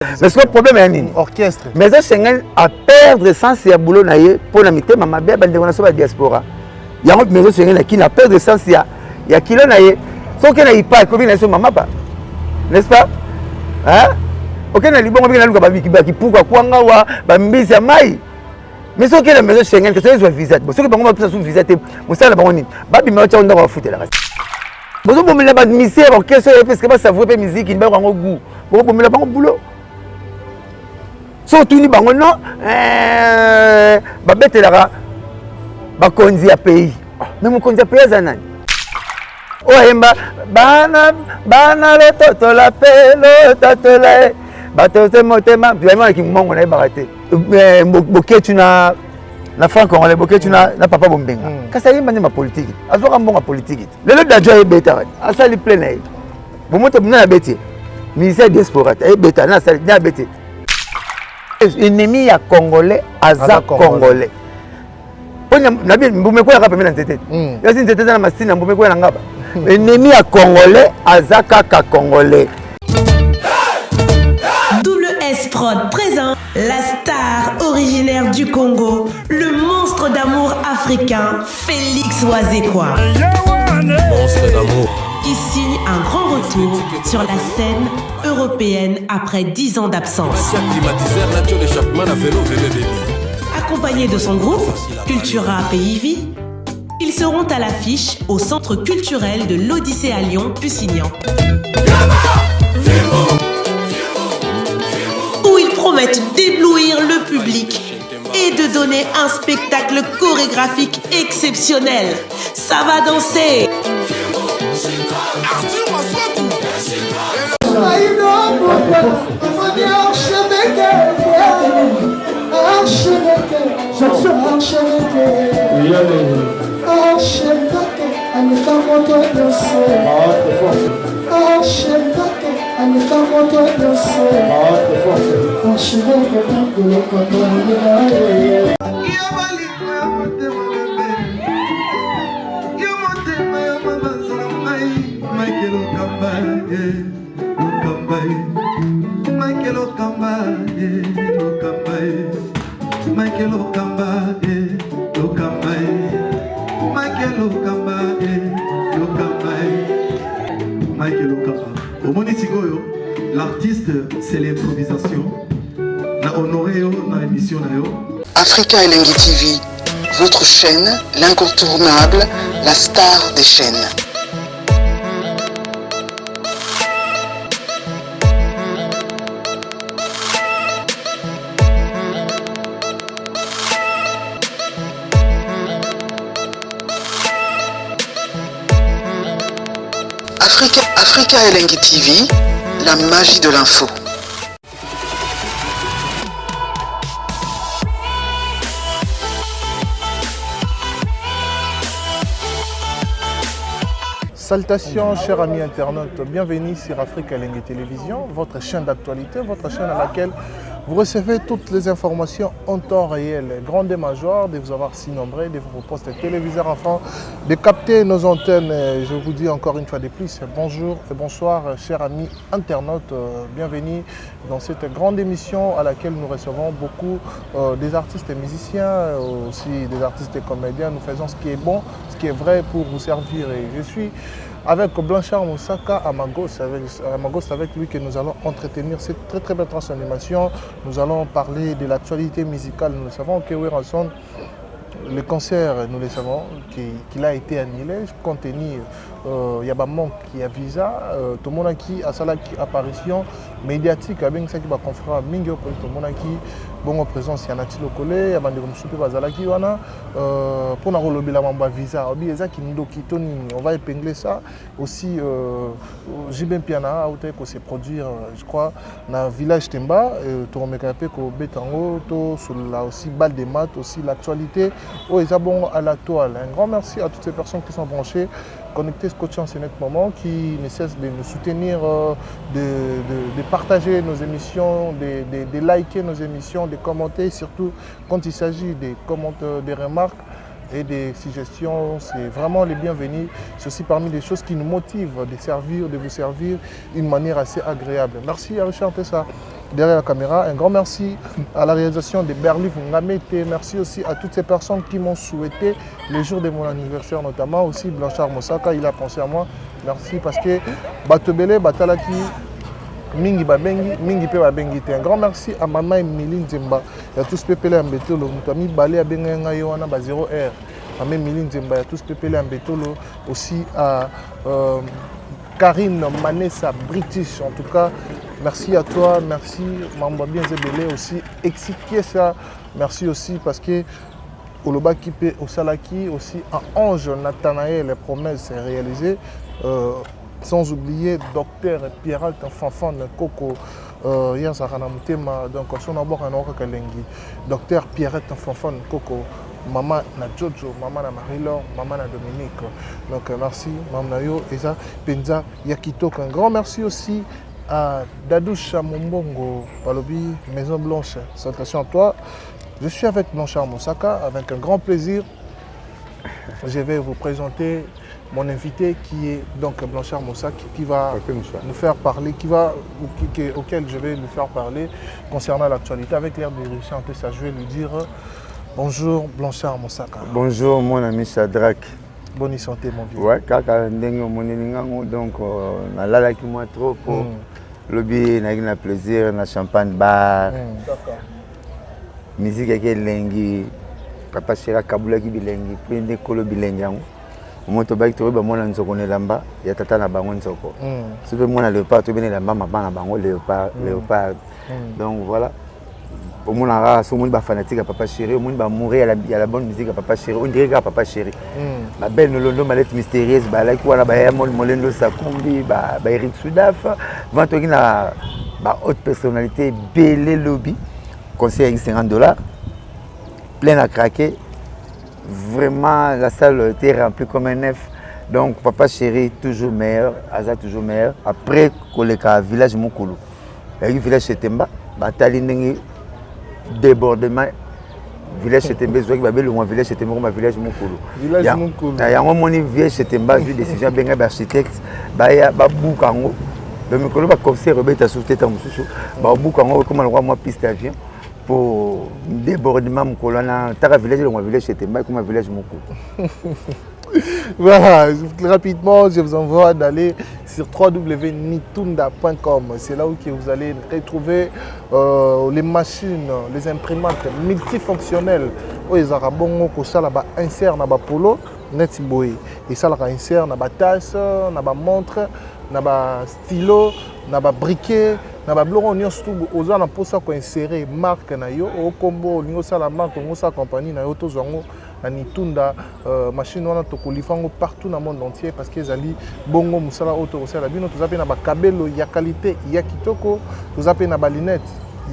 Mais ce problème est un orchestre. Mais ça Schengen à perdre sens et à boulot naïe pour la mité maman bien bande on a diaspora. Il y a un maison Schengen qui n'a perdre sens il y a kilo naïe. Sauf qu'il n'a pas comme il est maman pas. N'est-ce pas? Hein? OK na libongo bien na luka qui pourquoi kwanga wa ba mbisi ya mai. Mais sauf qu'il la maison Schengen que ça soit visa. Sauf que bango ba sous visa te musala bango ni. Ba bi mecha onda ba futé la. Bozo bomela ba misère orchestre parce que ba savourer pe musique ni ba bango goût. Bozo bomela bango boulot. Surtout ni bango non babetelaka bakonzi ya pays mais mokonzi ya pays aza nani oyemba bana lototola pe lototola batose motema vraiment ki mongo na yebaka te boketu na franc congolais boketu na papa bombenga kasi ayemba nde mapolitiki azwaka mbongo politique lelo dajo ayebeta asali plein na ye bomoto bina na beti ministère diaspora ayebeta na asali na beti ennemi ya congolais aza congolais ponya nabi mbume kwa kapa mena ntete yasi ntete na masina mbume kwa ngaba ennemi ya congolais aza kaka congolais. Double S Prod présente la star originaire du Congo, le monstre d'amour africain Félix Wazekwa. Monstre d'amour qui signe un grand retour sur la scène européenne après 10 ans d'absence. Accompagné de son groupe, Cultura Pays-Vie, ils seront à l'affiche au Centre culturel de l'Odyssée à Lyon, Pusignan. Où ils promettent d'éblouir le public et de donner un spectacle chorégraphique exceptionnel. Ça va danser! L'artiste, c'est l'improvisation. Na honoré na émission na yo. Africa Elengi TV, votre chaîne, l'incontournable, la star des chaînes. Africa Elengi TV, la magie de l'info. Salutations chers amis internautes, bienvenue sur Africa Elengi Télévision, votre chaîne d'actualité, votre chaîne à laquelle vous recevez toutes les informations en temps réel. Grande joie de vous avoir si nombreux, de vos postes téléviseurs enfants, de capter nos antennes. Je vous dis encore une fois de plus, bonjour et bonsoir chers amis internautes, bienvenue dans cette grande émission à laquelle nous recevons beaucoup des artistes et musiciens, aussi des artistes et comédiens. Nous faisons ce qui est bon, ce qui est vrai pour vous servir. Et je suis avec Blanchard Moussaka à ma gauche, avec lui que nous allons entretenir cette très belle transformation. Nous allons parler de l'actualité musicale. Nous le savons que Weranson, le concert, nous le savons, qu'il a été annulé compte tenu il y a un manque qui a visa, tout le monde qui a sa apparition médiatique avec ça qui va conférer mingi pour tout le monde qui bon présence il y a Nati Lokole, il y a bande comme soupe bazalaki wana pour na rolobi la mamba visa obi eza ki ndo kitoni on va épingler ça aussi Jibem Piana a été que se produire je crois dans village Temba to mekape ko betango to sur là aussi balle des maths aussi l'actualité oh ils bon à la toile. Un grand merci à toutes ces personnes qui sont branchées connectés scotchés en ce moment, qui ne cessent de nous soutenir, de partager nos émissions, de liker nos émissions, de commenter, surtout quand il s'agit des commentaires, des remarques et des suggestions, c'est vraiment les bienvenus. C'est aussi parmi les choses qui nous motivent de vous servir d'une manière assez agréable. Merci à Richard Tessa derrière la caméra. Un grand merci à la réalisation de Berly Fungamete. Merci aussi à toutes ces personnes qui m'ont souhaité les jours de mon anniversaire, notamment aussi Blanchard Mosaka, il a pensé à moi. Merci parce que Batobele, Batalaki, Mingi Babengi, Mingi Pe Babengi. Un grand merci à Maman Emilie Nzemba. Il y a tous Pépélé Ambetolo, Moutami Balé Abenga Yoana, 0R. Maman Emilie Nzemba, il y a tous Pépélé Ambetolo. Aussi à Karine Manessa, British. En tout cas, merci à toi, merci Mamba Bien Zebele aussi. Expliquer ça, merci aussi parce que Oloba Kipe Osalaki, aussi à Ange Nathanaël, les promesses réalisées. Sans oublier docteur Pierre Fanfan Koko Yazarana Mutema, donc son abord un autre Kalengi. Docteur Pierre Fanfan Koko, maman na Jojo, maman na Marie-Laure, maman na Dominique. Donc merci, maman Nayo, Eza Penza Yakitok. Un grand merci aussi à Dadoucha Mombongo, Palobi, Maison Blanche. Salutations à toi. Je suis avec Blanchard Mosaka, avec un grand plaisir. Je vais vous présenter mon invité qui est donc Blanchard Mosaka qui va nous faire parler, auquel je vais nous faire parler concernant l'actualité. Avec l'air de chanter ça, je vais lui dire bonjour Blanchard Mosaka. Bonjour mon ami Shadrach. Bonne santé mon vieux. Ouais, kaka ndenge monelingango donc nalala ki moi trop pour lobby na plaisir na champagne bar. D'accord. Musique avec lengi papa Chira Kabula ki bilengi pende kolo bilengi yango. Moto baki to ba mona nzoko ne lamba ya tata na bango nzoko. Sobe mona léopard to bene lamba mabana bango léopard. Donc voilà. Au monde a so monde ba fanatique à papa Chéri, au monde ba mourir à la bonne musique à papa Chéri, on dirait à papa Chéri. La belle nolondo malette mystérieuse ba la ko na ba ya molendo sakumbi ba Eric Soudaf, vanto ki na ba haute personnalité belé lobby, conseil $50, plein à craquer. Vraiment, la salle était remplie comme un neuf. Donc, papa Chéri, toujours meilleur, Aza toujours meilleur. Après, le village Moukoulou. Le village Chetemba, Batali débordement. Village Chetemba, le village Chetemba, village Moukoulou. Village Moukoulou. Il y a un moment où village Chetemba, vu décision, bien architecte, Babou Kango. Le Moukoulou va conseiller Robert à sauter dans Moussou. Babou Kango, comment le roi, moi, piste d'avion. Pour débordement Moukolana, Tara village, le village Chetemba, comme un village Moukoulou. Voilà, rapidement, je vous envoie d'aller sur www.nitunda.com. C'est là où vous allez retrouver les machines, les imprimantes multifonctionnelles. Ils ont insert dans polo, netboy. Et ça, insert dans la tasse, dans la montre, dans le stylo, dans le briquet. Na ba bloko nyonso tu oza na posa ko insérer marque na yo o kombo lingo sala marque ngo sa compagnie na yo to zango na Nitunda machine wana to kolifango partout na monde entier parce que ezali bongo musala auto osala bino to zape na ba kabelo ya qualité ya kitoko to zape na ba lunette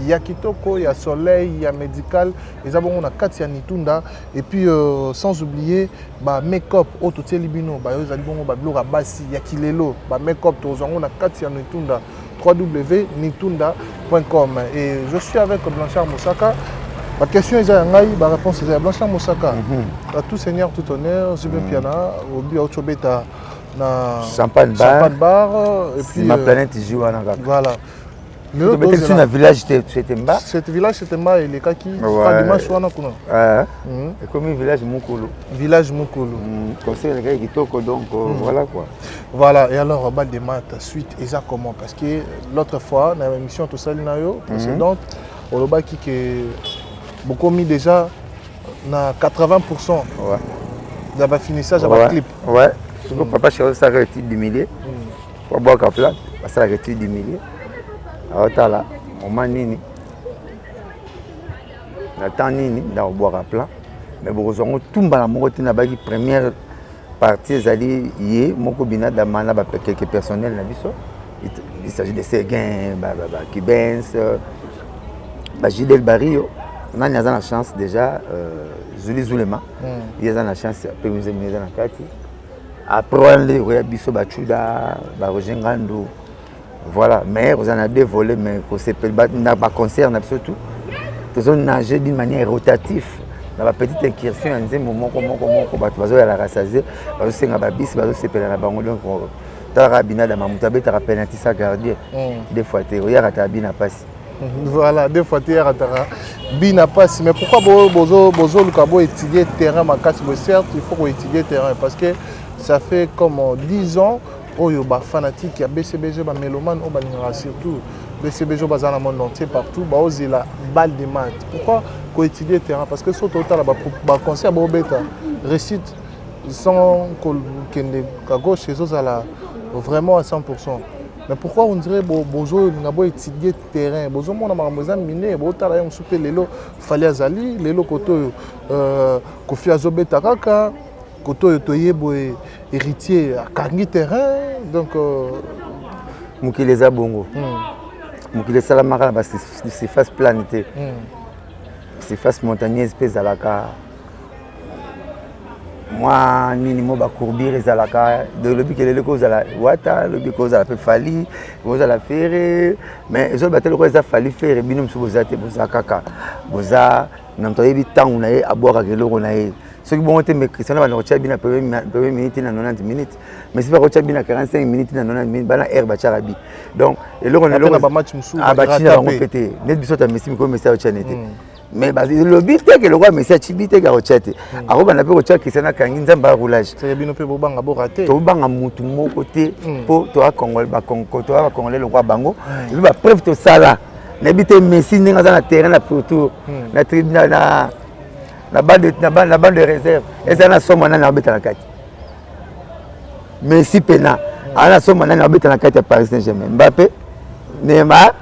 ya kitoko ya soleil ya médical eza bongo na kati ya Nitunda et puis sans oublier ba make-up auto teli bino ba yo ezali bongo ba bloko basi ya kilelo ba make-up to zango na kati ya Nitunda www.nitunda.com. Et je suis avec Blanchard Mosaka. La question est la réponse est Blanchard Mosaka. Tout seigneur, tout honneur, j'ai bien piana, au but au chobeta na champagne bar et puis ma planète Jiwana. Voilà. Mais peut-être un village Chetemba. Cet village Chetemba il est kaki dimanche wana kuna. Et comme un village Moukoulou. Village Moukoulou. Conseil les gars qui toko donc voilà quoi. Voilà, et alors bal des maths suite et ça comment parce que l'autre fois dans l'émission tout ça nayo précédente au loba qui que beaucoup mis déjà na 80%. Ouais. D'abord finissage avec clip. Ouais. Surtout papa Chéri ça retire du millier. Pour boire à plat, ça retire du millier. Alors là, on m'a nini. Nathan nini dans boire à plat. Mais bon, on tombe dans la moitié na bagi première partie zali yé moko bina damana ba quelques personnels na biso. Il s'agit de Séguin, Kibens, Gidel Barrio. On a la chance déjà Zuli Zulema. Il y a la chance peu nous aimer dans la carte. Après les roya biso bachuda, ba Rojengando. Voilà, mais vous en avez des volets, mais n'a pas concert, surtout. Nous avons nagé d'une manière rotative. Dans la petite incursion, on disait moment comment la rassasier, parce que c'est un babis, parce que c'est la banque donc tu as rabina dans ma mutabe, tu as penalty ça gardien. Des fois tu regardes ta bina passe. Voilà, deux fois hier à Tara. Bina passe, mais pourquoi Bozo Lukabo étudier terrain ma casse? Certes, il faut étudier terrain parce que ça fait comme 10 ans. Oh, il y a des fanatiques, il y a BCBG, des mélomanes, surtout BCBG, dans le monde entier, partout, il y a la balle de maths. Pourquoi étudier terrain? Parce que ce total, le conseil à récite sans qu'à gauche, chez eux, vraiment à 100%. Mais pourquoi on dirait que Bozo n'a étudié terrain? Bozo mon amaramboza miné, Bota la soupe lelo fallait azali, lelo koto Kofi Azobe Takaka, koto toyebo héritier à Kangi terrain, donc Mukileza bongo. Mukileza la mara ba surface planité. Surface montagneuse pèse à la ca. Moi, nini mo ba courbir ezalaka de lobi que les causes à la wata, lobi cause à la peu fali, cause à la ferre, mais je battre le cause à fali faire binum sur bozate bozakaka. Boza n'entendez bi temps on a à boire avec l'eau on a. Ce qui bon était mais Christian va nous rechercher bien première minute dans 90 minutes, mais si va rechercher bien 45 minutes dans 90 minutes, bana air ba charabi. Donc et là on a le match musu ah ba china va péter. Net biso ta messi comme message chanete. Mais le but c'est que le roi Messi a chibité garochate. Aroba na pe rocha Christiana kangi nzamba roulage. C'est bien pe bobanga bo raté. To banga mutu mo côté po to a Congolais ba Congo to a Congolais le roi bango. Il va preuve to sala. Na bité Messi ninga za na terrain na retour. Na tribunal na bande de réserve. Et ça na somme na beta na kati. Messi pena. Ana somme na beta na kati à Paris Saint-Germain. Mbappé, Neymar.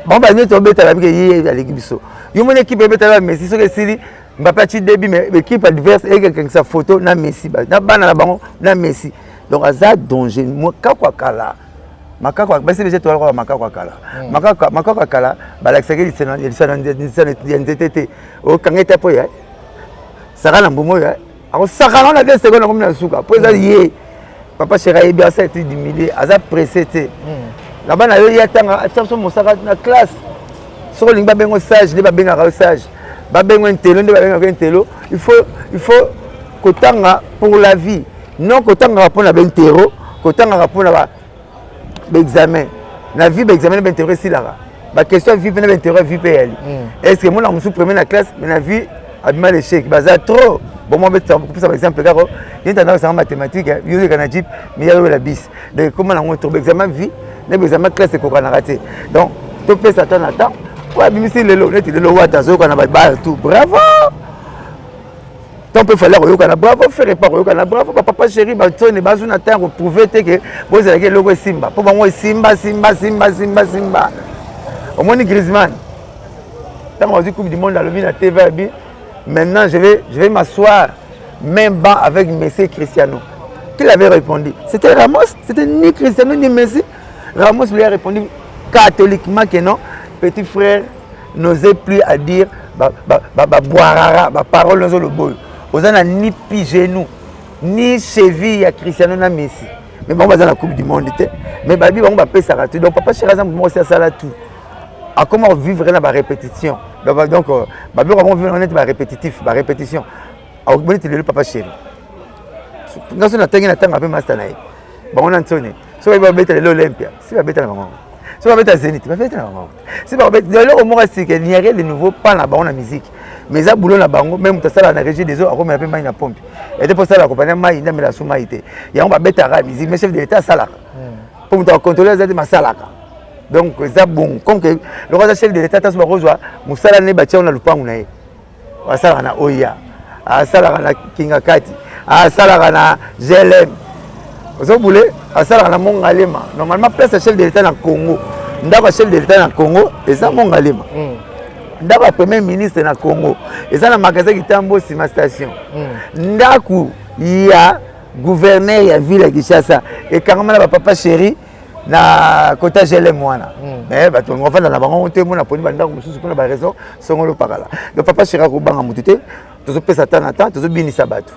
Bon bah nous on beta la vie à l'équipe biso. Yo mon équipe beta la Messi so que sili Mbappé ci début mais l'équipe adverse et quelqu'un sa photo na Messi na bana na bango na Messi. Donc aza danger moi kakwa kala. Makakwa ba c'est toi le makakwa kala. Makakwa kala ba la seke il NTT. O kangeta po ya. Saka na mbomo ya. Ako saka na 2 secondes comme na suka. Po za yé. Papa chéri bien ça été humilié, aza pressé té. Là-bas, il y a une classe. Si on a un sage, il y a un sage. Il faut que pour la vie. Non que tu pour un terreau, que tu pour l'examen. La vie, l'examen est intérêt ici. La question de vie, c'est intérêt vie PL. Est-ce que moi, je suis premier la classe, mais la vie a mal échec. C'est trop. Bon, moi, par exemple, il y a une mathématique, il y a un jeep, mais il y a la bis. Donc, comment on trouve l'examen vie? L'examen classe c'est qu'on a raté. Donc, tu peux s'attendre à temps. Ouais, mais si le tout. Bravo! Donc, il faut faire bravo, faire pas bravo. Papa chéri, tu n'es pas un temps pour prouver que vous avez le logo Simba. Pour moi, Simba. Au moins, Griezmann. Quand on dit Coupe du Monde dans le vie, la TV, maintenant, je vais m'asseoir, même banc avec Messi Cristiano. Qui avait répondu? C'était Ramos, c'était ni Cristiano ni Messi. Ramos lui a répondu catholiquement que non. Petit frère n'osait plus à dire boirara, parole dans le bol. Vous n'avez ni pi genou, ni cheville à Cristiano ni Messi. Mais bon, on va dans la Coupe du Monde. Mais Babi, on va payer ça. Donc, papa Chérazan, moi aussi, ça là tout. À comment vivre dans la répétition. Donc, Babi, on va vivre dans la répétitif, la répétition. Alors, vous le papa chéri. Nous avons un peu master. On a sonné. Si vous avez l'Olympia, si vous avez si vous avez Zénith, si vous avez si vous avez il n'y a rien de nouveau, pas la musique. Mais ça, boulot la bango, même si la régie des eaux, on a une pompe. Et c'est pour ça que la compagnie m'a mis la soumaïté. Il y a un bête à la musique, mais chef de l'État, salaka. Pour contrôler les aides, salaka. Donc, c'est bon. Comme que le roi chef de l'État, c'est Rosoa, Moussala n'est pas on a le pain, on a ça, on a Oya, à Salaka, Kingakati, à Salaka, GLM. Vous voulez, à Salaka, Mongalema. Normalement, place chef de l'État dans le Congo. Ndaba chef de l'État dans le Congo, et ça, Mongalema. Ndaba premier ministre dans le Congo, et ça, dans le magasin qui est en bas, c'est ma station. Ndaku, il y a gouverneur, il y a ville à Kinshasa, et quand on a papa chéri, na côté GLM mwana mais bato on va dans la banque on te mona poni banda ko susu pona ba raison songolo pakala donc papa chéri ko banga mutute tozo pesa tana ta tozo binisa batu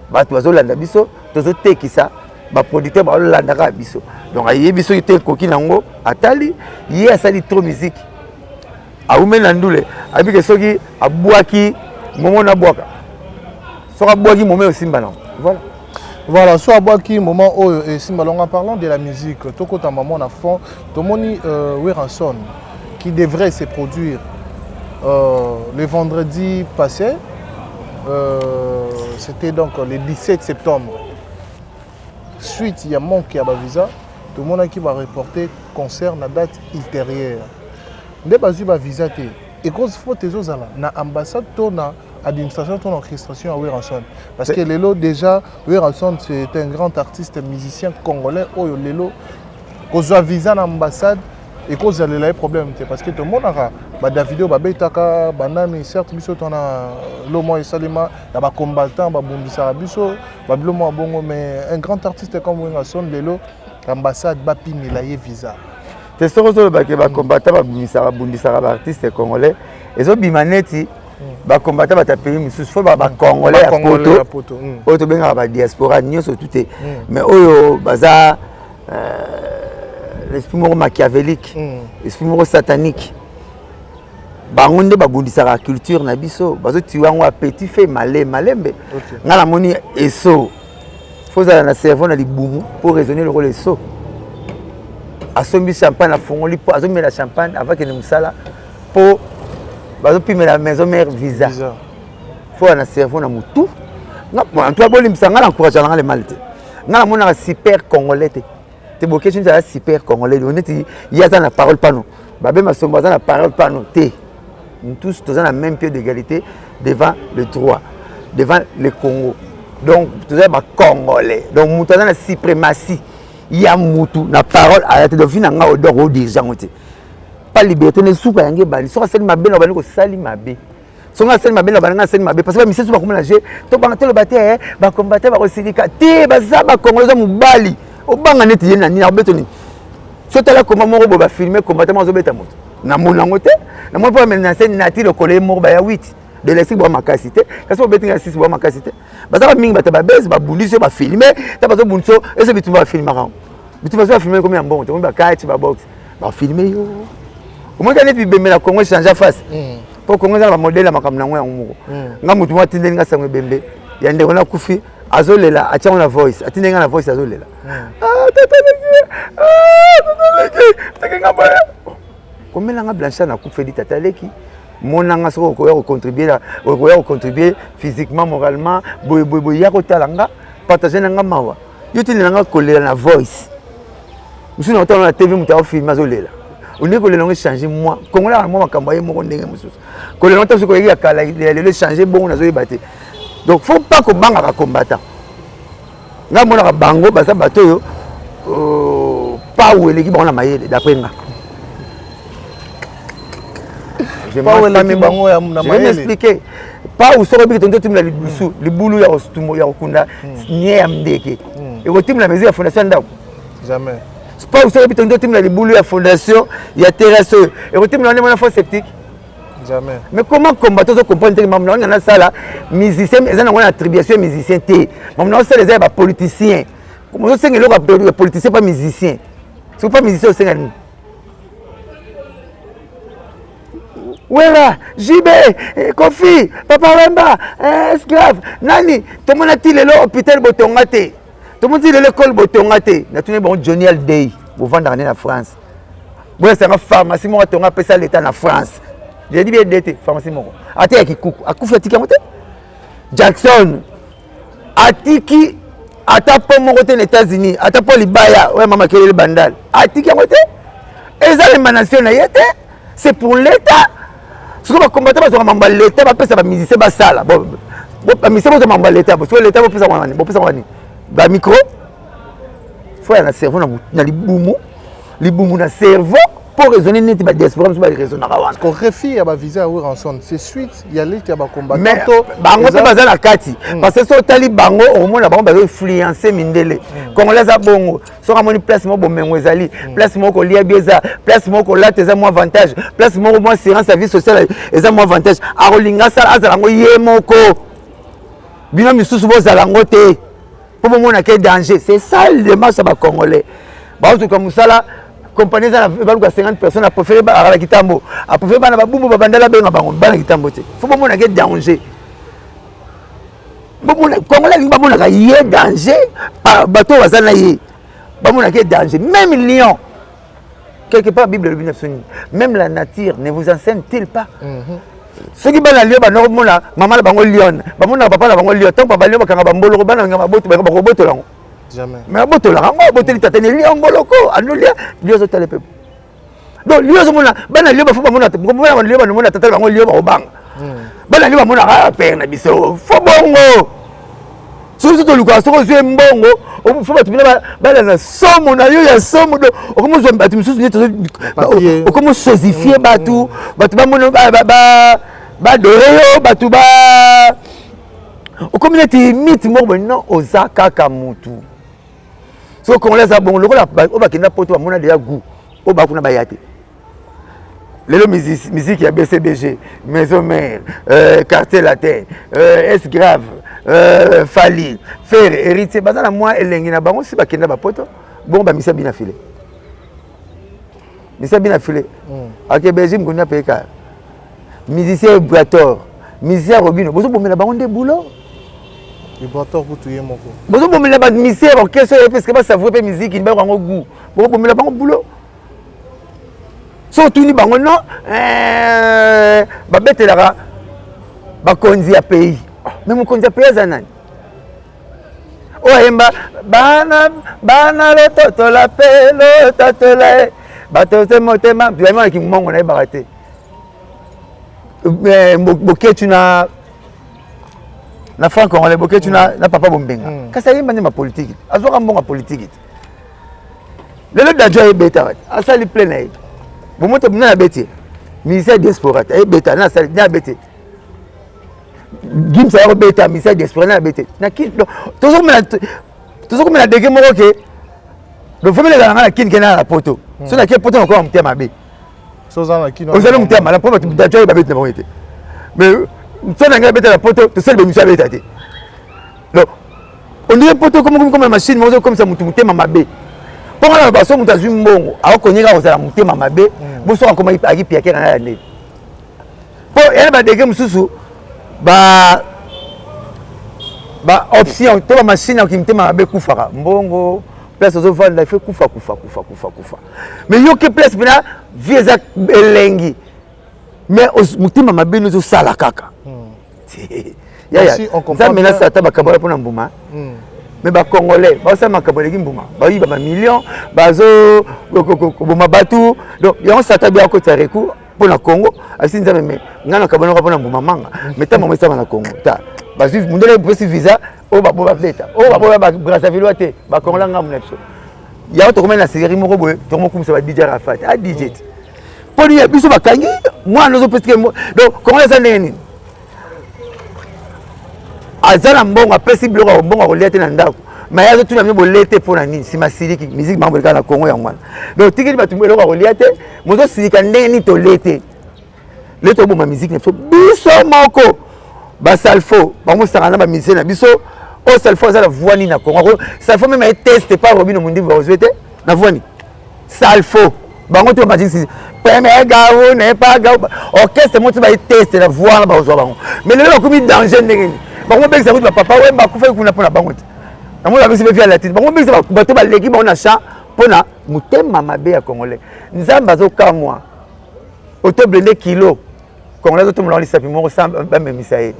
bato bazolanda biso tozo tekisa ba producteur ba landa ka biso donc ayi biso ite koki nango atali yi asali trop musique aumena ndule abike soki abwaki momo na bwaka soka bwaki momé osimba non voilà. Voilà, soit à qui moment où en parlant de la musique, tout côté maman à fond, tout le monde Weranson qui devrait se produire le vendredi passé, c'était donc le 17 septembre. Suite, il y a manqué à visa, tout le monde qui va reporter concerne la date ultérieure. Dès que tu as visa, et cause faut tes autres na ambassade na administration ton orchestration à Weranson parce que Lelo déjà Weranson c'est un grand artiste musicien congolais oh Lelo cause visa na ambassade et cause les problème parce que tout le monde a ba vidéo ba betaka banani certes biso ton a lomo et salima ya ba combattant ba bombisa biso ba lomo bongo mais un grand artiste comme Weranson Lelo ambassade ba pimela ye visa. C'est ce que les combattants les artistes congolais et les bimaneti les combattants les pays mais il faut les congolais à poto auto benga la diaspora nyonso tout est mais oyo baza l'esprit machiavélique l'esprit satanique bango nde babundisa la culture na biso bazo tiwango petit fait malembe ngala moni eso faut za na cerveau na libumu pour raisonner le rôle eso asombi champagne à fongoli pour azomi la champagne avant que ne musala pour bazopi la maison mère visa faut un cerveau na mutu en toi bolim sanga encourager les maltais ngala mona super congolais te boké tu as super congolais on est il y a la parole pas nous babé ma somba la parole pas nous te nous tous dans la même pied d'égalité devant le droit devant le Congo donc tous les congolais donc nous dans la suprématie il y a mutu na parole arrêtez de venir nga odor o déjà ngote pas liberté ne souka yange bali so sali mabe na bali ko sali mabe so nga sali mabe na bali nga sali mabe parce que misesu ba komona je to banga to le baté ba combattre ba ko silika te ba za ba congolais mu bali o banga neti yena ni na betoni so tala comment mo ba filmer combattre mo zo beta moto na mona ngote na mo pas maintenant c'est natire coller mo ba ya 8 de laisser boire ma capacité parce que betinga 6 boire ma capacité bazaba mingi bata ba base ba bulisi ba filmer ta bazo bunso et ce bitu ba filmer ran bitu ba filmer comme un bon to ba kati ba box ba filmer yo comment quand et bembe la Congo changer face pour Congo za ba modèle makam na ngwa ngumuko nga mutu wa tindeli nga sangwe bembe ya ndeko na kufi azolela acha na voice atindenga na voice azolela tata ngaba komela nga blancha na kufi tata leki monanga soko ko contribuer physiquement moralement boy ya ko talanga partager nanga mawa yoti nanga kolela na voice musu na otala na TV muta film azolela on ko lelo changer moi kongola na moi makambo ye moko ndenge musu ko lelo ta soko ya kala lelo changer bon na zo yebate donc faut pas ko banga ka combattant nga mona ka bango basa bato yo pa ou eleki ba na mayele d'après nga je vais m'expliquer. Pas où sera bien ton team la libusu, le boulot ya ostumo ya okunda, nie ya mdeke. Et au team la maison ya fondation ndao. Jamais. Pas où sera bien ton team la boulot ya fondation ya terrasse. Et au team la on a fond sceptique. Jamais. Mais comment combattre ce comprendre que maman on a ça là, musicien, ils ont une attribution musicien té. Maman on sait les ba politiciens. Comment on sait que les politiciens pas musiciens. C'est pas musicien c'est un Wera, JB, Kofi, Papa Wemba, esclave, Nani, tout le monde a dit l'hôpital Botongate, tout le monde dit l'école Botongate, na tout le monde Johnny Aldey, vous vendez en France. Vous êtes une pharmacie, moi on appelle ça l'État en France. J'ai dit bien d'été, pharmacie moi. Ati qui coucou, a couffé Tiki Amote. Jackson, Atiki, ata pour mon côté aux États-Unis, ata pour Libaya, ouais maman qui est le bandal. Atiki Amote, et ça l'émanation na yete, c'est pour l'État. Ce que va combattre parce que l'État va passer à musicien va ça là bon musicien va combattre l'État parce que l'État va passer à ba micro faut un cerveau na libumu na cerveau pour raisonner net ba diaspora ba raisonner parce qu'on refie à ba visa à Weranson c'est suite il y a l'État à ba combattre mais bango te baza na kati parce que so tali bango au moins bango ba influencer mindele congolais za bongo so ramoni place mo bomengo ezali place mo ko lia bieza place mo ko lata za mo avantage place mo mo assurance vie sociale eza mo avantage a rolinga sala azalango ye moko bino misusu bo zalango te pour mo na ke danger c'est ça le démarche ba congolais ba to comme ça là compagnie za na 50 personnes a préféré ba la kitambo a préféré ba na ba bumbu ba bandala benga bango ba na kitambo te faut mo na ke danger Congolais lingi bamona yé danger bateau bazana yé bamona que danger même lion quelque part Bible le même la nature ne vous enseigne-t-il pas ceux qui bana lion bana mona maman la bango lion bamona papa la bango lion tant papa lion bakanga bambolo bana ngama boto ba boto lango jamais mais boto lango boto li tatene lion boloko anulia lion zo tale pe donc lion zo mona bana lion ba fo bamona bamona lion bana mona tatale bango lion ba obanga bana lion bamona ka pe na biso fo bongo surtout to luka soko zwe mbongo fo batu bina bana na somo na yo ya somo do okomo zo batu misusu ni to okomo sosifier batu ba mono ba doreyo batu ba okomo neti mythe mo non ozaka ka mutu so ko leza bongo lokola o ba kenda poto ba mona de ya gu o ba kuna ba yate lelo musique ya BCBG Maison Mère Quartier Latin S grave Fali Fer héritier bazana moi elengi na bango si bakenda ba poto bon ba misa bina filé ak BG mkonya peka musicien Brator musicien Robino bozo bomela bango nde boulot Brator kutuye moko bozo bomela ba musicien orchestre parce que ba savourer pe musique ba bango goût bozo bomela bango boulot so tuni bango non babetelaka bakonzi ya pays mais mokonzi ya pays aza nani oyemba bana lototola pe lotatola batose motema biamonaki mongo na yebaka te boketu na franc congolais boketu na papa bombenga kasi ayemba nde mapolitiki azwaka mbongo ya politiki te lelo dajo ayebeta asali ple na ye bomoto muna na beti ministère diaspora ta beta na sali na beti gimsa ya beta ministère diaspora na beti na kin tozo komena dege moko ke do famille ga na kin kena na poto so na ke poto ko mtema be so za na kin ozalo mtema la pomo dajo ba beti na bonete mais so na nga beta na poto to sel be misa beta te donc on dirait poto comme la machine mais comme ça mutu mtema mabe pour la baso mutu azwi mbongo akonyeka kozala mutema mabe boso akoma akipi akera na yande po yana ba dege mususu ba option to ba machine akimtema mabe kufaka mbongo place ozo vendre il fait kufa mais yo ke place bina vieza elengi mais mutema mabe nous sala kaka ya ça menace ata bakabola pona mbuma mais ba congolais ba ça makabole kimbuma ba yi ba millions bazo boma batu donc yango sata bia ko tareku pona Congo asinza meme ngana kabona ko pona mbuma manga meta mama isa na Congo ta ba suivre mundele presi visa o ba boba pleta o ba boba Brazzaville te ba kongola ngamu na biso ya to komena série moko boye to mo kumisa ba DJ Rafat a DJ poni ya biso bakangi moi nozo pesike donc congolais ça neni azala mbongo apesi biloko mbongo kolia te na ndako mais yazo tuna mbo lete pona nini sima siliki musique mambo na Congo ya mwana donc tikeli batu biloko kolia te mozo silika ndeni to lete leto bo ma musique na biso moko ba salfo bango sangana ba musicien na biso o salfo za la voix ni na Congo salfo même est testé par Robino Mundi ba ozwete na voix ni salfo bango to magic si premier gawo ne pas gawo orchestre mo to ba tester la voix ba ozwa bango mais le ko mi danger ndenge bango bengisa kuti papa wemba kufa kuna pona bango te bango la bisi be via latine bango bengisa bato ba leki ba na cha pona mutema mabe ya congolais nzamba zo kamwa auto blende kilo congolais to mulali sapi mo samba ba memisa ye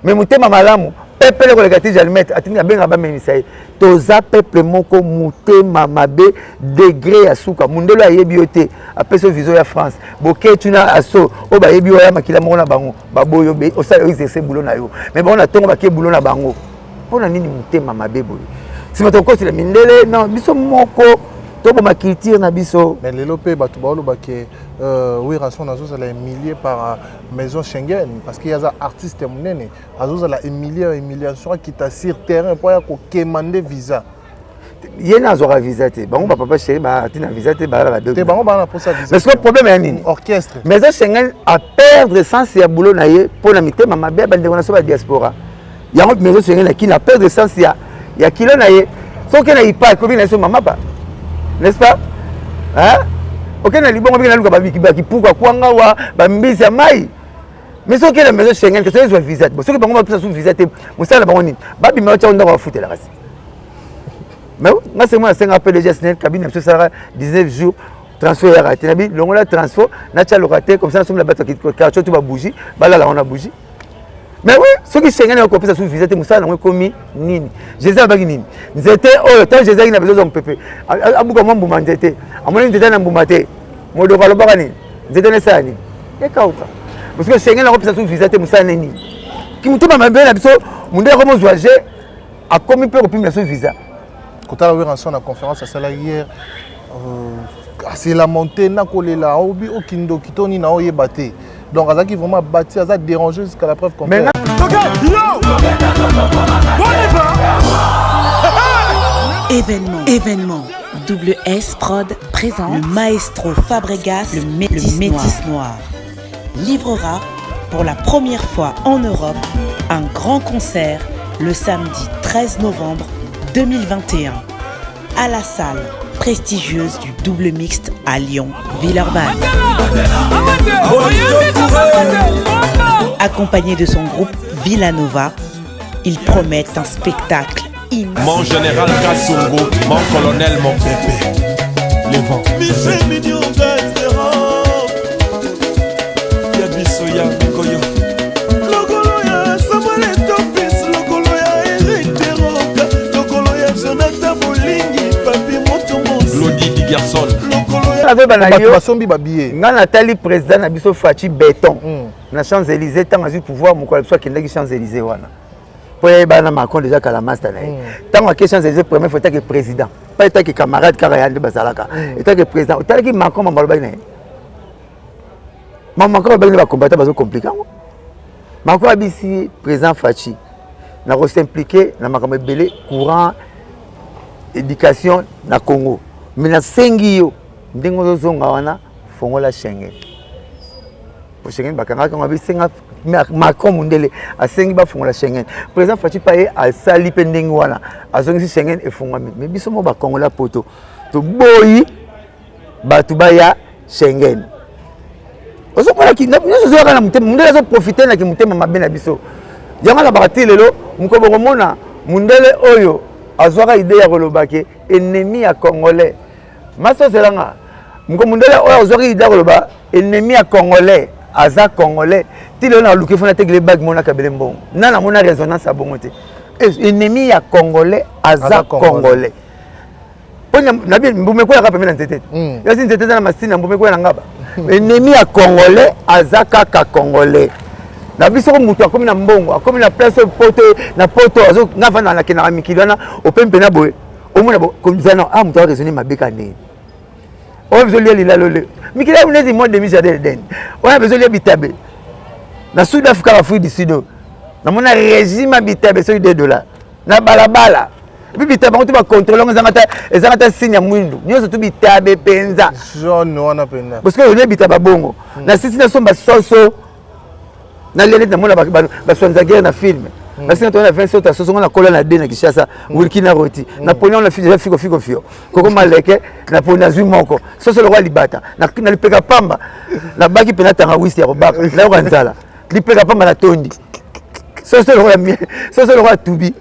mais mutema malamu peuple ko legati jalmet atinga benga ba memisa ye toza peuple moko mutema mabe degré ya suka mundelo ayebi yote apeso vision ya France boke tuna aso o ba yebi ya makila mo na bango baboyo be o sa exercer boulot na yo mais bon na tongo ba ke boulot na bango pona nini mutema mabe boyo si bato ko tila mindele non biso moko to bo makiltir na biso mais lelo pe bato ba lo ba ke oui rançon nazo za la humilié par maison Schengen parce qu'il y a des artistes munene azo za la humiliation qui t'a sur terrain pour ya ko kemande visa yena azora visa te bango papa chéri ba tina visa te ba deux te bango ba na posa visa mais ce problème est nini orchestre maison Schengen a perdre sens ya boulot na ye pona mitema mabe ba ndeko na so ba diaspora yango maison Schengen qui na perdre sens ya kilo na ye so ke na ipa ko bi na so mama ba n'est-ce pas hein ok na libongo bi na luka ba biki pourquoi kwanga wa ba mbisi ya mai Mais ce qui est la maison Schengen, c'est un visa. Ce qui est bon, c'est un visa. Vous savez, Babi m'a dit on doit foutre la race. Mais moi, c'est moi, c'est un appel de gestion, cabine, ça sera 19 jours, transfert raté. Nabi, l'on a transfert, naturel raté, comme ça, nous sommes là-bas, tout va bouger, là, on a bougé. Mais oui, ceux qui Schengen ont copié ça sous visa, Moussa n'a commis nini. Jésus a bagné nini. J'étais, oh, tant Jésus n'a besoin de pépé. Abou comment vous m'entendez? À mon avis, j'étais dans Boumate. Mon devoir le barani. J'étais dans ça. Et kauka. Parce que Schengen a copié ça sous visa, Moussa nini. Qui me tombe à ma belle habitude, mon devoir comment voyager a commis peu copié sous visa. Quand on a eu la conférence à cela hier, c'est la montée, n'a collé là, au Kindo, Kitoni, n'a pas battu. Donc, ça qui vraiment bâti, ça dérangé jusqu'à la preuve contraire. Événement. Double S Prod présente le maestro Fabregas, le Métis Noir. Livrera pour la première fois en Europe un grand concert le samedi 13 novembre 2021 à la salle prestigieuse du Double Mixte à Lyon, Villeurbanne. Accompagné de son groupe Villanova, ils promettent un spectacle immense. Mon général Kassongo, mon colonel, mon pépé. Les vents. Nathalie président Nabiso Fachi béton na Champs-Élysées tant à pouvoir mon collègue soit qui n'est Champs-Élysées wana pour y aller Macron déjà qu'à la master tant à Champs-Élysées premier faut être président pas être que camarade Karayande Bazalaka être que président tant que Macron m'a Macron va combattre bazo compliqué Macron abisi président Fachi na s'impliquer na makambo belé courant éducation na Congo mais na Sengio ndingo zonga wana fongola Schengen pour Schengen bakanga ko ngabi senga Macron mundele asengi ba fongola Schengen président Fachi paye al sali pendingo wana azongi Schengen e fongami mais biso mo ba kongola poto to boyi batu baya Schengen ozo para ki nyo zo kana mutema mundele zo profiter na ki mutema mabena biso yanga la bakati lelo mukobo komona mundele oyo azwaka idée ya kolobake ennemi ya congolais maso zelanga Mko mundele oya ozori idakoloba ennemi ya congolais aza congolais tilo na luki fona tegle bag mona kabele mbongo nana mona résonance abongote ennemi ya congolais aza congolais ponya nabi mbume ko ya kapemena ntete yasi ntete na masina mbume ko ya ngaba ennemi ya congolais aza kaka congolais na biso ko mutu akomi na mbongo akomi na place poto na poto azo ngava na kina mikilana opempe na boye omona bo komzana mutu a raisonner mabeka ndeni on a besoin de l'île. Mais qu'il y a une mois de demi-jardin. On a besoin de l'habitabe. Dans le Sud-Afrique, l'Afrique du Sud, dans mon régime habitabe, c'est $2. Na balabala. Puis bitabe, on va contrôler, on a signé à Mouindou. Nous sommes tous bitabe, penza. Jaune, on a peine. Parce que on est bitabe bongo. Na sisi na somba soso. Na lele na mona ba sonza guerre na film. Parce que on a 20 sauts à soso, on a collé la dena Kishasa, Wilkina Roti. Napoléon la fille déjà figo. Koko maleke, Napoléon zui moko. Soso le roi libata. Na le pega pamba. Na baki pena tanga wisi ya robaka. Na oranzala. Li pega pamba na tondi. Soso le roi mie. Soso le roi tubi.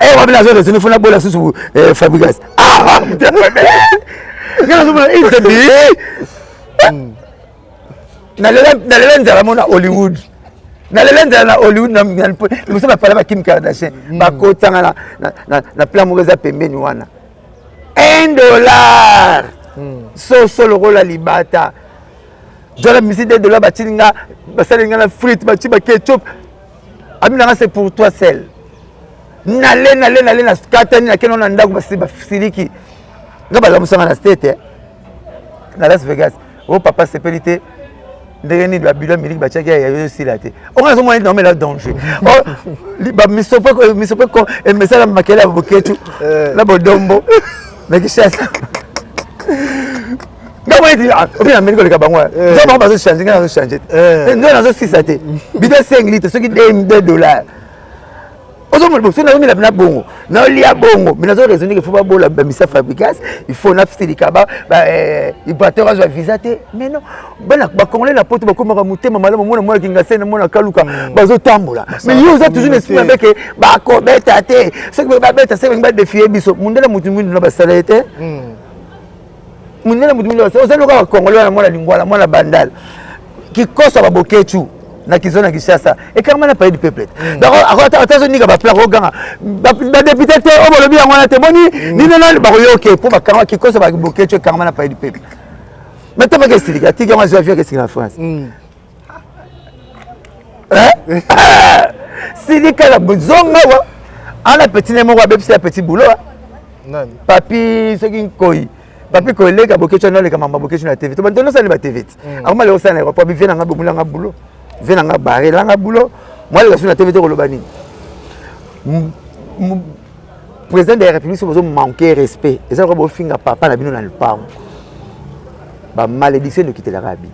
Eh wa bela zo de fona bola susu Fabregas. Ah! Ngana zo mona interview. Na le nzala mona Hollywood. Na lelenda na Hollywood na nous sommes pas là Kim Kardashian ba kotanga na plan mongeza pembeni wana $1 so le rôle la libata dola misi $2 batilinga basalinga na frites bati ba ketchup amina c'est pour toi seul nale na katani na keno na ndaku basi ba siliki ngaba la musanga na state na Las Vegas oh papa c'est pelité ndenge la bilan milique ba tchaki ya aussi la té on a moins dans le danger oh ba misopo ko e mesala makela boketu la bodombo mais qui chasse ngabo eti obina meniko le kabangwa zo ba zo changer ngana zo changer ndo na zo 6 até bido 5 litres ce qui $2 Ozo mo sona mi na bongo. Na lia bongo. Mais nazo raisonner qu'il faut pas bola Missa Fabrigas, il faut n'abstiller kaba il batteur a visa te. Mais non. Bana ba congolais na poto ba komaka mutema malamu mona mona kinga sena mona kaluka bazo tambola. Mais yo za toujours esprit avec ba ko beta te. Ce que ba beta c'est ba défier biso. Mundela mutu mwindu na basala te. Mundela mutu mwindu basala. Ozo loka congolais na mona lingwala mona bandal. Qui kosa ba bokechu. Na kizona Kishasa et quand même pas du peuple d'accord attention ni ba pla roganga ba député te o bolobi yango na te boni ni na ba yoke pour ba kanga kikosa ba bloquer tu quand même pas du peuple maintenant pas que c'est tika moi je vais faire que c'est en France si ni kala bozonga wa ana petit nemo wa bepsi petit boulot nani papi ce qui koi papi ko lega bokecho na le kama bokecho na TV to bandono ça ne ba TV akoma le osana ko bi vena ngabo mulanga boulot venanga barré langa boulot moi les sur la TV de Kolobani président de la République se manquer respect et ça va finga papa na bino na le pam ba malédiction de quitter l'Arabie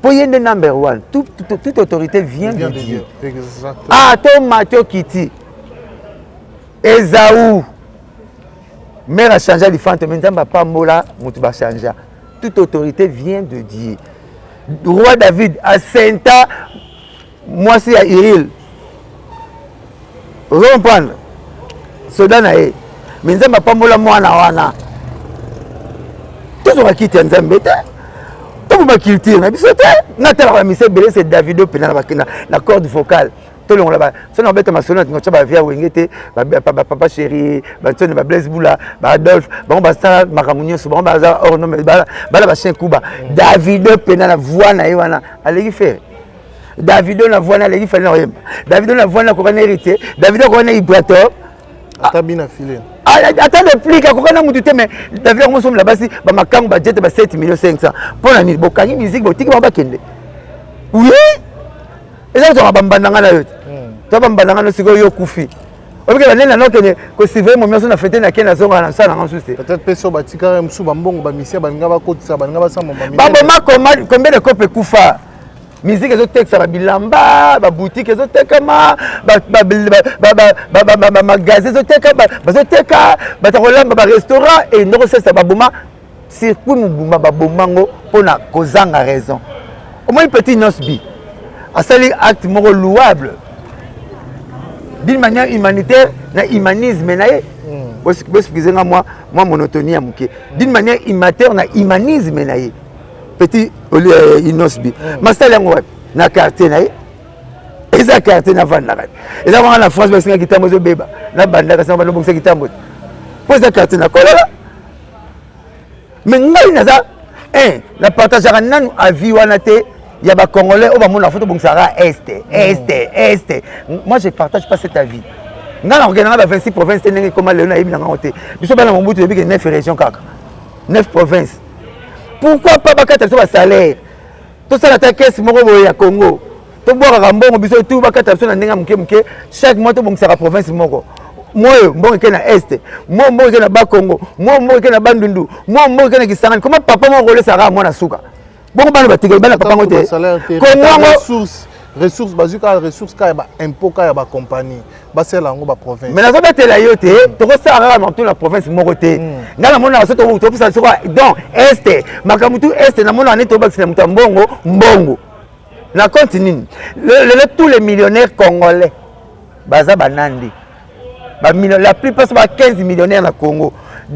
pour y être number one toute autorité vient de Dieu exactement ah to Mathieu Kiti Esaou mère a changé les fantômes maintenant pas mola mutu ba changer toute autorité vient de Dieu. Roi David à Senta, moi c'est à Iril. Reprendre. Soda nae. Mais nzamba pas mola mwana wana. Tout va quitter nzambe te. Tout va quitter na biso te. Na tala ba mise belé c'est Davido pena na corde vocale. Tout le monde là-bas. Ça n'a pas été ma sonnette, quand tu vas via Wengete, papa chéri, Banton, Blaise Boula, Adolphe, bon, ça, Maramounio, bon, bazar, or non, mais bala, chien Kuba. Davido pena la voix na Iwana, allez y faire. Davido la voix na allez y faire. Davido la voix na qu'on a hérité, Davido qu'on a Ibrator. T'as bien affilé. Attends de plus, quand on a moututé, mais Davido, on sommes là-bas, si, ma camp, budget, 7 500 000. Pour la musique, Bokani, musique, Botik, on va kende. Oui? Et ça, tu vas bambandanga na yote. Tu vas bambandanga na siko yo kufi. Obi ke banena no kene ko sivre mo miaso na fete na kena zonga na sala ngansu te. Peut-être peso batika msu bambongo ba misia baninga ba kotisa baninga ba sama mami. Babo makoma combien de copes kufa. Musique ezo texta ba bilamba, ba boutique ezo tekama, ba magasin ezo tekama, ba zo teka, ba ta kolamba ba restaurant et no sesa ba boma circuit mubuma ba bomango pona kozanga raison. Au moins petit nosbi. À sali acte moro louable d'une manière humanitaire na humanisme na ye excusez-moi moi monotonie à muke d'une manière immature na humanisme na ye petit inosbi masala yango na quartier na ye eza quartier na vanda et ça va en France parce que kitambo zo beba na banda ka samba lobongisa kitambo pour ça quartier na kolola mais ngai naza la partage nanu avis wana te. Il y a des Congolais qui ont photo de Est. Moi, je ne partage pas cet avis. Nous avons 26 provinces, comme Léon a dit. Nous sommes dans 9 régions. 9 provinces. Pourquoi pas un salaire? Tout ça, la caisse au Congo. Tout chaque mois, tu as une province. Moi, je suis à Est. Moi, je suis à Bas-Congo. Moi, je suis à Bandundu. Moi, je suis à Kisangani. Comment papa m'a roulé ça à moi? Bon, ressources basiques, ressources qui impôt qui compagnie, c'est la province. Mais la zone de la yote, tu ressors dans toute la province moroté. Dans la monde à ce tour, tu peux donc Est, Makamutu Est, na monde en est au bac, c'est Mbongo, Mbongo. Na continue. Tous les millionnaires congolais, baza banandi. La plupart sont 15 millionnaires na Congo.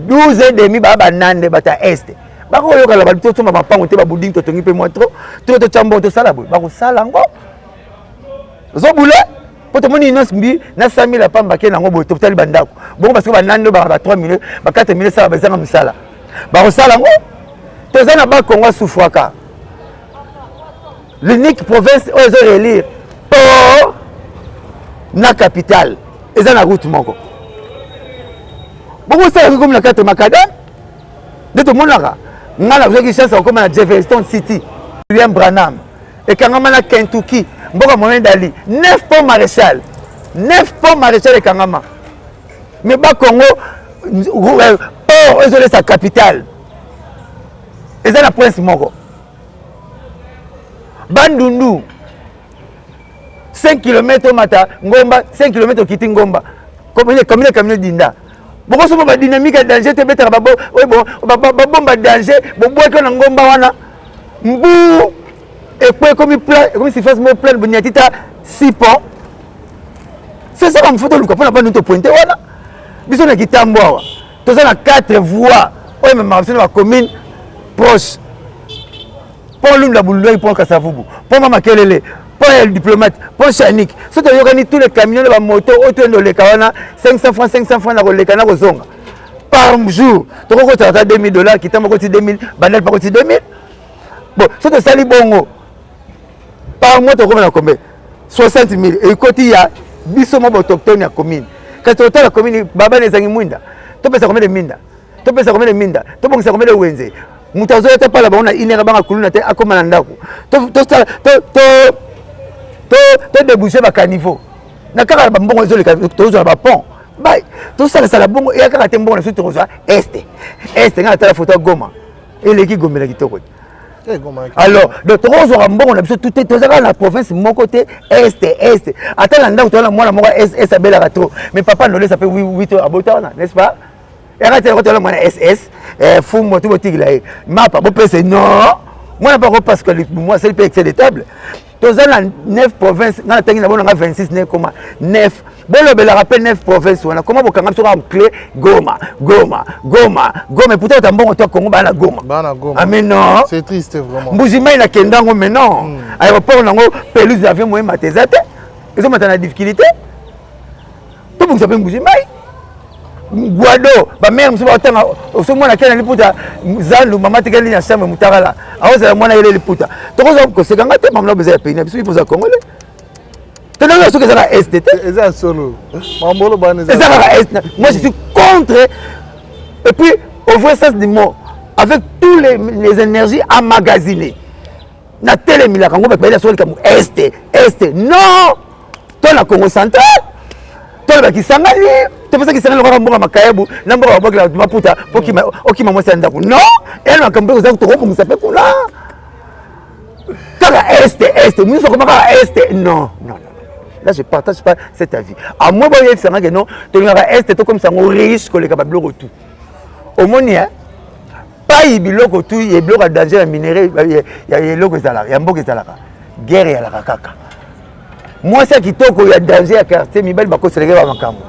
12,5 banande bata Est. Bako yoka la balito to mapango te ba building to tongi pe moitro to chambo to sala boy bako sala ngo zo boule poto moni inosbi na 100,000 pamba ke nango boy to tali bandako bon parce que banando ba 3 millions ba 4 millions ça ba zanga misala bako sala ngo to zana ba Congo soufwaka l'unique province où ils ont relire pour na capitale et ça na route moko bon ça comme la carte macadam de tout monde là. Ngala vous chance comme à Jefferson City, William Branham et Kangama na Kentucky, Mboka Mohamed Ali, 9 ponts maréchal et Kangama. Mais bas Congo, ils ont sa capitale. Et c'est la prince Moko. Bandundu, 5 km au mata ngomba 5 km kiti ngomba combien dinda boko so ba dynamique à danger te betara babo oui bon ba bomba danger bo boy ko na ngomba wana mbu et puis comme si fasse mo plein bonyatita 6 ponts c'est ça comme photo luka pona pas nous te pointer wana biso na kitambo wa to ça na 4 voies oui mais ma la commune proche pour l'une la boulou pour Kasavubu pour mama kelele pour le diplomate pour Chanik surtout il y a tous les camions de moto auto no le kawana 500 francs na koleka na kozonga par jour to ko ta $2000 qui tamo ko ti 2000 bandel pas ko ti 2000 bon surtout sali bongo par mois to ko na combien 60 000 et côté ya biso mo autochtone ya commune quand tu la commune baba nezangi mwinda to pesa combien de minda to pesa combien de minda to bongisa combien de wenze mutazo ya pala ba ona inera banga kuluna te akoma na ndako to déboucher ba caniveau na kaka ba mbongo zo le to zo ba pont bay to sala bongo ya kaka te mbongo na suto zo est ngala ta la photo Goma et qui Goma la kitoko alors donc to zo mbongo na biso tout to za na province mon côté est atala ndako to na mwana moko est abela rato mais papa no laisse après 8 heures abota n'est-ce pas et quand tu as le SS fou moi tout botigla ma pas c'est non moi pas parce que moi c'est le excès de table tous dans 9 provinces dans la tangi na 26 ne comme 9 bon le rappelle 9 provinces on a comment bokanga sur en clé Goma pourtant tu bon toi Congo bana Goma ah mais non c'est triste vraiment Mbujimai na kendango mais non aéroport nango pelouse d'avion moi matezate ils ont maintenant difficulté tout bon ça peut Mbujimai Guado, ba mère muso ba tanga so mwana kena liputa zandu mama tekeli na chambre mutakala aoza mwana ile liputa tokoza ko sekanga te mamla beza pena biso ipoza congolais tena so que ça la STT eza solo mambolo bana eza la est moi je suis contre et puis au vrai sens du mot avec tous les énergies emmagasinées na telemila kango ba pela so comme est non toi la Congo central toi ba kisangani tu penses que c'est le roi makayabu na mboka bakla maputa okima mwasa ndako non elle m'a compris que tu rompo musape kula kala est nous sommes comme est non là je partage pas cet avis à moi ba yef sanga que non tu ngara est to comme ça ngo riche ko le kapablo tout au monia pas ibiloko tout et bloc danger la minerai ya loko zala ya mboka zala guerre ya la kaka moi ça kitoko ya danger ya quartier mibali bako selege ba makambo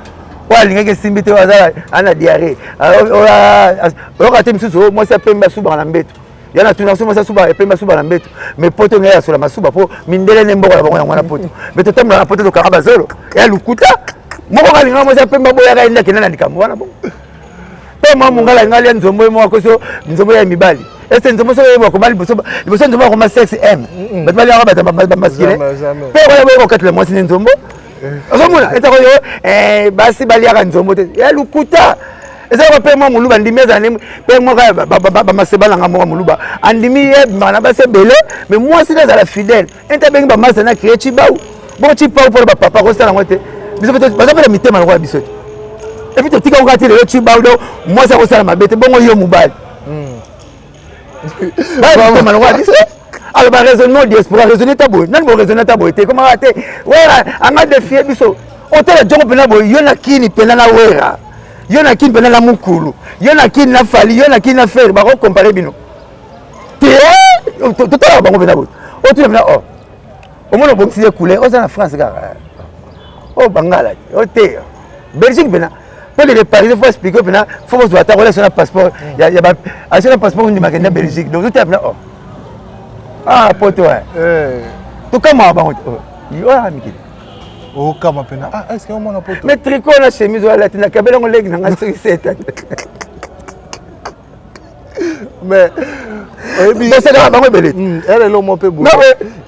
walinga simbi te wazala ana diarrhée alors atem suso moi ça pemba suba na mbeto yana tuna so moi ça suba pemba suba na mbeto mais poto ngaya so la masuba po mindele ne mboka la bango ya poto mais totamla na poto to karaba zolo ya lukuta moko kalinga moi ça pemba boya ka enda kinana likambo wana bon pe moi mungala ngali nzombo mo akoso nzombo ya mibali est nzombo so yebo ko bali boso nzombo ko ma sex m batbali ya ba masculine pe ko yebo 4 mois sin nzombo azomona eta ko yo basi baliaka nzombo te ya lukuta eza ko pe mo muluba ndimeza ne pe mo ka ba masebala nga mo muluba andimi ye mana base belé mais moi si la fidèle enta bengi ba masana créer chibau bon chipau pour ba papa ko sala ngote biso peut ba zapela mitema ngo biso et puis to tika ko katile yo chibau do moi ça ko sala mabete bongo yo mubali ba ba mano wa biso alors ba raisonnement diaspora raisonner tabo nan bo raisonner tabo te comment rater wera anga défier biso hôtel jongo pena bo yona kini pena na wera yona kini pena na mukulu yona kini na fali yona kini na fer ba ko comparer bino te to ta ba ngo pena bo o tu pena o mono bo tsie couleur o na France ka o bangala o te Belgique pena pour les Parisiens faut expliquer pena faut que soit ta relation na passeport ya ba assurance passeport ni makenda Belgique donc tu pena ah poto to kama ba yo amiki o kama pena est-ce que on a poto mais tricot la chemise wala tina kabela ngo leg nanga seta mais c'est là ba ngo belé elle lo mo pe bo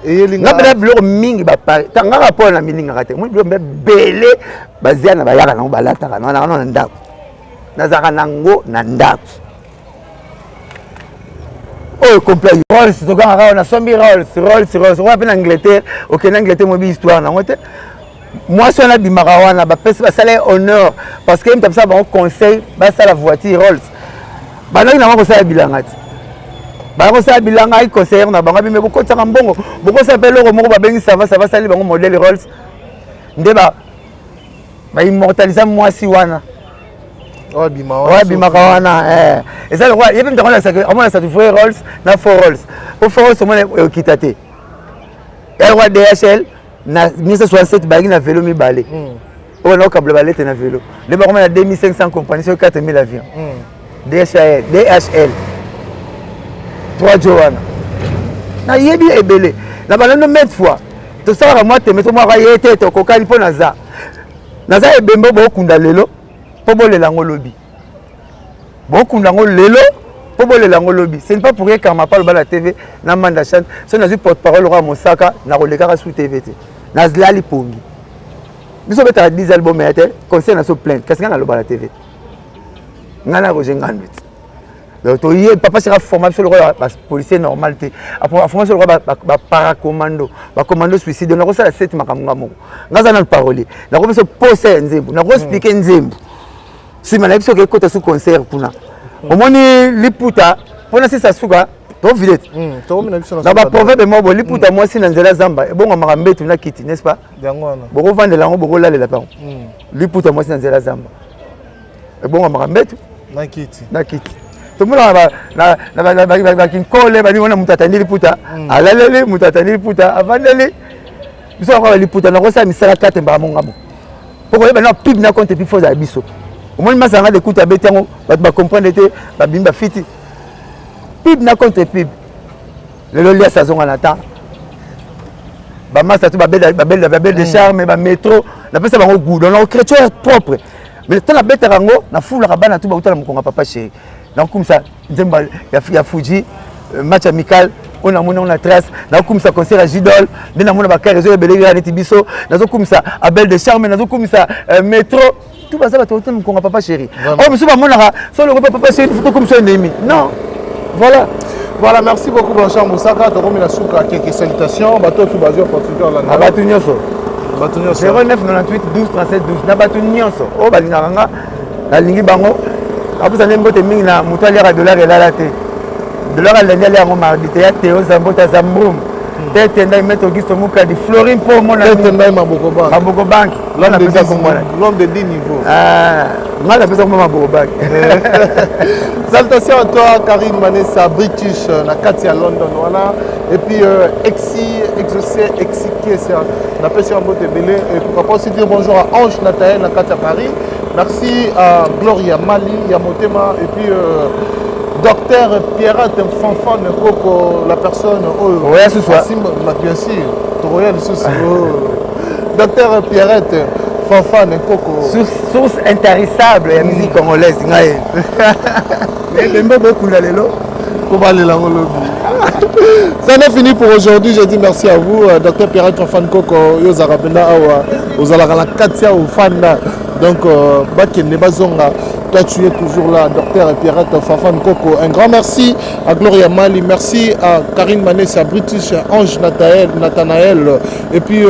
et yelinga na blo mingi ba pa tanga rapport na milinga kate mo blo belé baziana ba yaka na balata kana na ndako nazaka nango na ndako oh complet Rolls to ganga na sombi Rolls on appelle en Angleterre au Kenya Angleterre mo bi histoire na ngote moi so na bimaka wana ba pesa ba salaire honneur parce que m'tapsa ba conseil ba ça la voiture Rolls ba na ko ça bilangati Bako sa bilanga ai concert na bango bimé boko tsaka mbongo boko sa pelo ko moko ba bengi ça va sali bango modèle Rolls ndeba ba immortaliser moi si wana ouais bima kawana et ça le roi il peut me dire ça que on ça tu vrai Rolls na for Rolls pour for Rolls on kitate et roi DHL na 1967 ba na vélo mi balé on a câble balé na vélo le ba na 2500 compagnie sur 4000 avions DHL 3 Joanna. Na yebi ebele. Na balano mettre fois. To sala moi te meto moi yete to kokali po naza. Naza ebembo bo kunda lelo po bolela ngolobi. Bo kunda ngolelo po bolela ngolobi. Ce n'est pas pour que quand ma parle ba la TV na manda chan, so na porte-parole roi Mosaka na koleka sur TV te. Na zlali pongi. Biso beta 10 albums ete concert na so plainte. Qu'est-ce qu'on a le ba la TV? Ngana ko jengandit. Donc, papa sera formé sur le roi policier normal. Après, formé sur le roi paracommando, commando suicide. On a reçu la 7 makamungamo. On a parlé. On a reçu poser nzembo. On a expliqué nzembo. Si malais sur que côté sous concert pour na. Au moins les puta, pour na c'est ça souga. Trop vite. Dans ma proverbe moi bon les puta moi si nanzela zamba. Bon on m'a mbé na kiti, n'est-ce pas? Bon on vend de la on là les parents. Les puta moi si nanzela zamba. Bon on m'a mbé na kiti. Na kiti. Tout le monde a une colle, on a moutatani liputa, à l'allée, moutatani liputa, avant d'aller. Nous avons les liputa, nous avons mis ça à 4 mbamongamo. Pourquoi nous avons pib na compte plus fort à biso. Au moins, nous avons écouté à Bétango, nous comprendre que bimba fiti. Pib na compte pib. Le lolia saison en attend. Bamasa tout babel de charme, ba métro, la personne va au goût, on a une créature propre. Mais tant la bête à rango, na foule la rabana tout ba utala mkonga papa chéri. Donc comme ça, il y a Fuji, match amical, on a trace, comme ça concert à Gidol, on a réseau de Bélégré à Netibiso, comme ça à Belle de Charme, comme ça métro, tout ça va te qu'on a papa chéri. Oh mais souvent mon ara, sur le repas papa chéri, photo comme ça un ami. Non. Voilà. Voilà, merci beaucoup Blanchard Moussaka, tu as remis la souka quelques salutations, bateau tout basé au Portugal là. Ah bateau nyonso. 09 98 12 37 12. Na bateau nyonso. Oh balinga la lingi bango. Après ça, nous avons mis la $1 et la latte. $, elle a mardi. Théo Zambota Zamboum. Théo mettre Auguste Mouka di Florine pour mon ami. Théo Maboko Bank. Maboko Bank. L'homme de 10 niveaux. Ah, moi, je l'appelle ça Maboko Bank. Salutations à toi, Karine Manessa, British, na Katia London. Voilà. Et puis, Exaucé, c'est on appelle ça un mot de belé. Et pourquoi pas aussi dire bonjour à Ange Nathalie, na Katia Paris. Merci à Gloria Mali, Yamotema, et puis Docteur Pierrette Fanfan, la personne. Oui, ce soir. Bien sûr, Docteur Pierrette Fanfan, source intarissable de la musique congolaise. Ça n'est fini pour aujourd'hui. Je dis merci à vous, Docteur Pierrette Fanfan Koko, Yozarabena Awa, Ozalakala Katia ou Fanda. Donc, toi tu es toujours là, Docteur Pierrette Fanfan Koko. Un grand merci à Gloria Mali, merci à Karine Manessa, British, Ange Nathanaël, et puis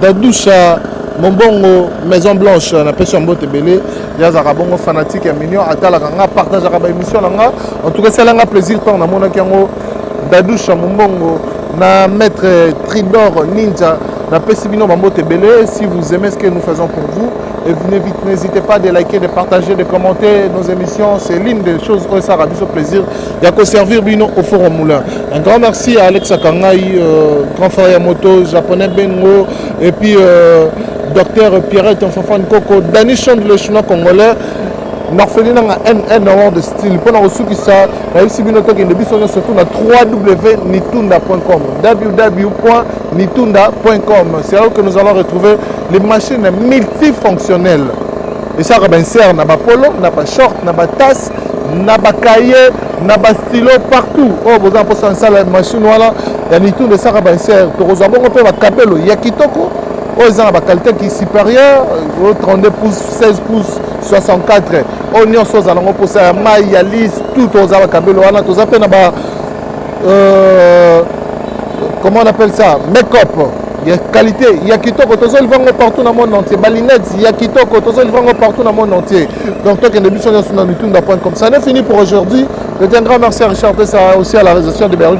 Dadoucha, Mombongo, Maison Blanche, on appelle ça Mbote Belé, Yazarabongo fanatique et mignon, Atalakanga, partage à l'émission. En tout cas, c'est un plaisir, on a mon Dadoucha, Mombongo, na Maître Tridor Ninja. Si vous aimez ce que nous faisons pour vous, et venez vite, n'hésitez pas à liker, de partager, de commenter nos émissions. C'est l'une des choses où ça a au plaisir. Il y a qu'à servir Bino au Forum Moulin. Un grand merci à Alex Akangai, grand frère Yamoto, japonais Bengo, et puis Docteur Pierrette Fanfan Koko, Dani Chand, le chinois congolais. Norpheline a un award de style. Pour nous qui ça, surtout na www.nitunda.com. www.nitunda.com. C'est là que nous allons retrouver les machines multifonctionnelles. Et ça, ben sert na ba polo, na ba short, na ba tasse, na ba cahier, na ba stylo partout. Oh, vous avez posé ça la machine voilà. Ya Nitunda ça ben sert. Tu as bon peu ba kabelo yakitoko. Oh, ils ont la qualité qui est supérieure, 32 pouces, 16 pouces, 64. Oh, nous allons poser un maille, lisse, tout aux avocabelo. Tout ça, comment on appelle ça? Make-up. il y a qualité, il y a kitoko, tous les vendre partout dans le monde entier. Balinette, il y a kitoko, tous les vendre partout dans le monde entier. Donc toi qui es début sur le point comme ça. On est fini pour aujourd'hui. Je dis un grand merci à Richard Tessa, aussi à la réalisation de Berlin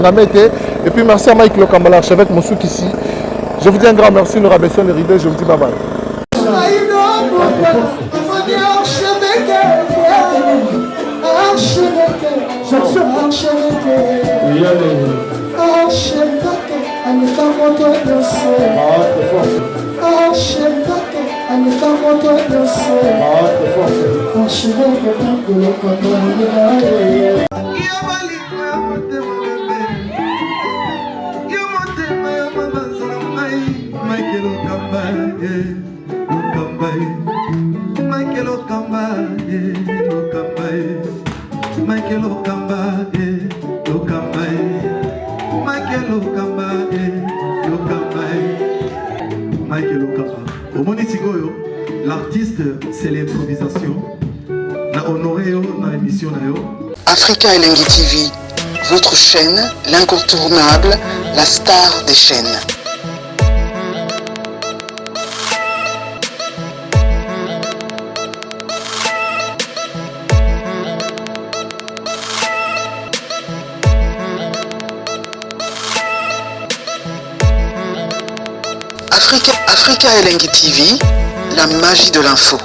Namete. Et puis merci à Mike Lokambala, archevêque Monsouk ici. Je vous dis un grand merci, nous rabaissons les rideaux, je vous dis bye bye. L'artiste, c'est l'improvisation. Na honoré dans l'émission. Africa Elengi TV, votre chaîne, l'incontournable, la star des chaînes. Africa Elengi TV, la magie de l'info.